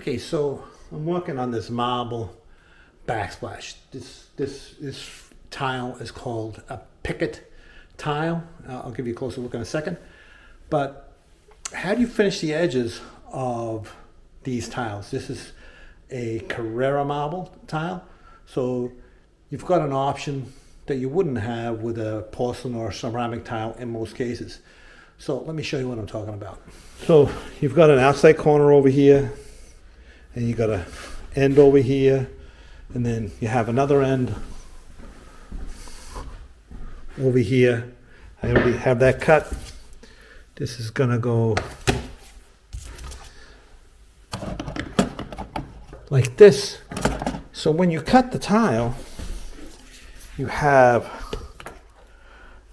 Okay, so I'm working on this marble backsplash. This tile is called a picket tile. I'll give you a closer look in a second. But how do you finish the edges of these tiles? This is a Carrara marble tile. So you've got an option that you wouldn't have with a porcelain or ceramic tile in most cases. So let me show you what I'm talking about. So you've got an outside corner over here, and you got an end over here, and then you have another end over here. I already have that cut. This is gonna go like this. So when you cut the tile, you have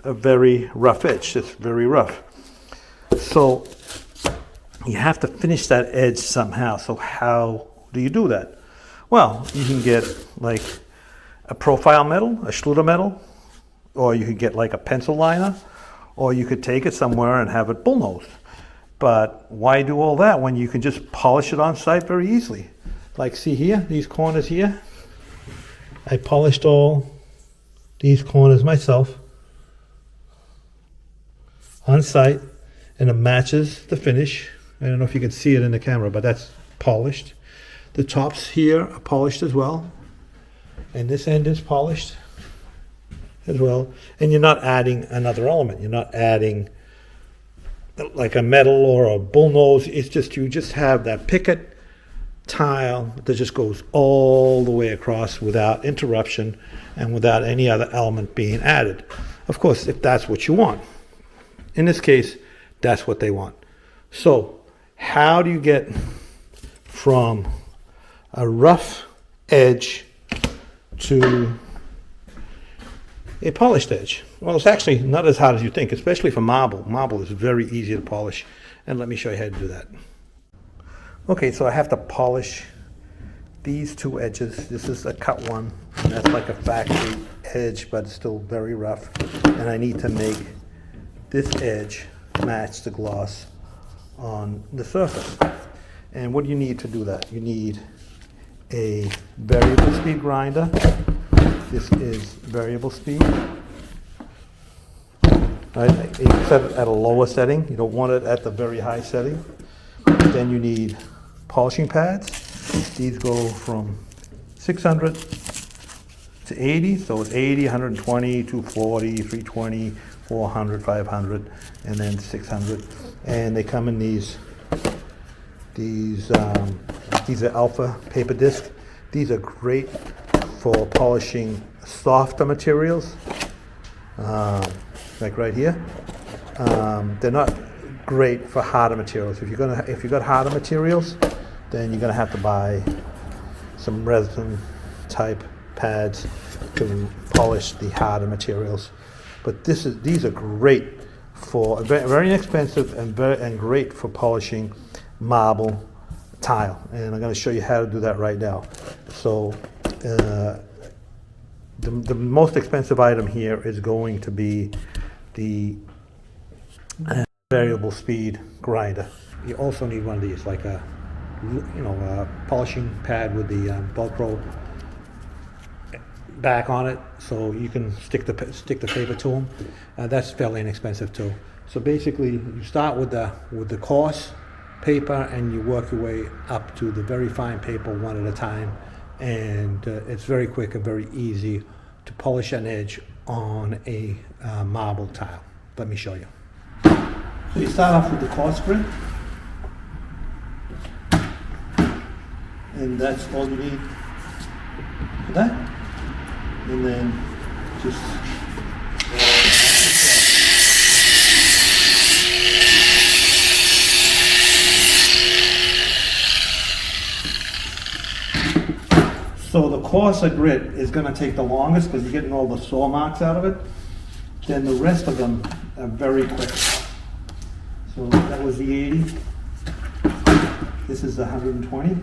a very rough edge. It's very rough. So you have to finish that edge somehow. So how do you do that? Well, you can get like a profile metal, a Schluter metal, or you could get like a pencil liner, or you could take it somewhere and have it bullnose. But why do all that when you can just polish it on site very easily? Like see here, these corners here, I polished all these corners myself on site, and it matches the finish. I don't know if you can see it in the camera, but that's polished. The tops here are polished as well, and this end is polished as well. And you're not adding another element. You're not adding like a metal or a bullnose. It's just, you just have that picket tile that just goes all the way across without interruption and without any other element being added. Of course, if that's what you want. In this case, that's what they want. So how do you get from a rough edge to a polished edge? Well, it's actually not as hard as you think, especially for marble. Marble is very easy to polish, and let me show you how to do that. Okay, so I have to polish these two edges. This is a cut one, and that's like a factory edge, but it's still very rough. And I need to make this edge match the gloss on the surface. And what do you need to do that? You need a variable speed grinder. This is variable speed. Right, you set it at a lower setting. You don't want it at the very high setting. Then you need polishing pads. These go from 600 to 80. So it's 80, 120, 240, 320, 400, 500, and then 600. And they come in these are alpha paper disc. These are great for polishing softer materials, like right here. They're not great for harder materials. If you got harder materials, then you're gonna have to buy some resin type pads to polish the harder materials. But these are great for very inexpensive and great for polishing marble tile, and I'm going to show you how to do that right now. So the most expensive item here is going to be the variable speed grinder. You also need one of these, like a polishing pad with the Velcro back on it, so you can stick the paper to them. That's fairly inexpensive too. So basically, you start with the coarse paper, and you work your way up to the very fine paper one at a time. And it's very quick and very easy to polish an edge on a marble tile. Let me show you. So you start off with the coarse grit, and that's all you need for that. And then just so the coarser grit is going to take the longest because you're getting all the saw marks out of it. Then the rest of them are very quick. So that was the 80. This is the 120.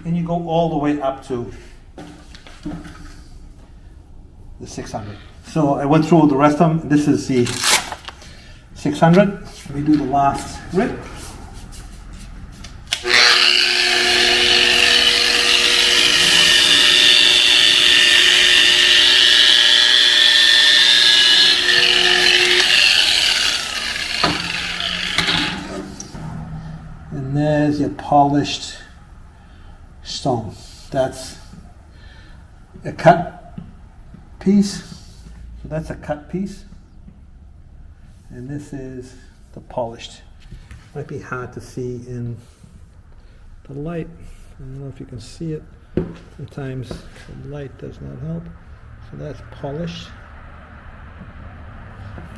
and you go all the way up to the 600. So I went through the rest of them. This is the 600. Let me do the last rip. And there's your polished stone. That's a cut piece. So that's a cut piece. And this is the polished. Might be hard to see in the light. I don't know if you can see it. Sometimes the light does not help. So that's polished.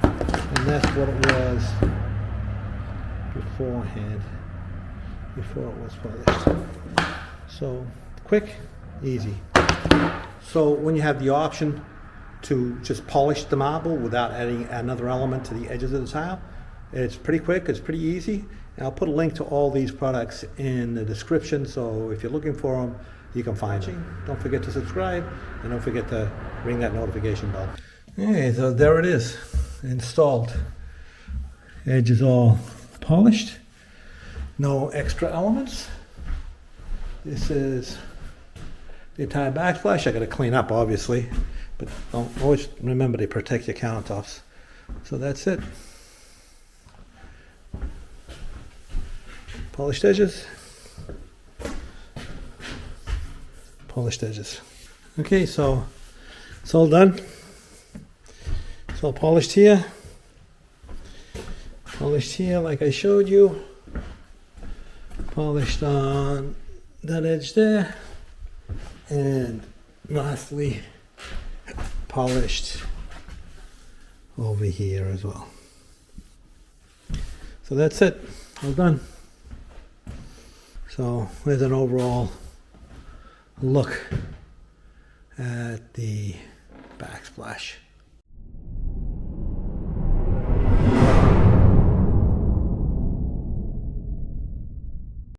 And that's what it was beforehand, before it was polished. So quick, easy. So when you have the option to just polish the marble without adding another element to the edges of the tile, it's pretty quick, it's pretty easy. And I'll put a link to all these products in the description, so if you're looking for them, you can find them. Don't forget to subscribe, and don't forget to ring that notification bell. Okay, so there it is, installed. Edge is all polished, no extra elements. This is the entire backsplash. I got to clean up, obviously, but always remember to protect your countertops. So that's it. Polished edges. Polished edges. Okay, so it's all done. It's all polished here. Polished here like I showed you. Polished on that edge there. And lastly, polished over here as well. So that's it. All done. So there's an overall look at the backsplash.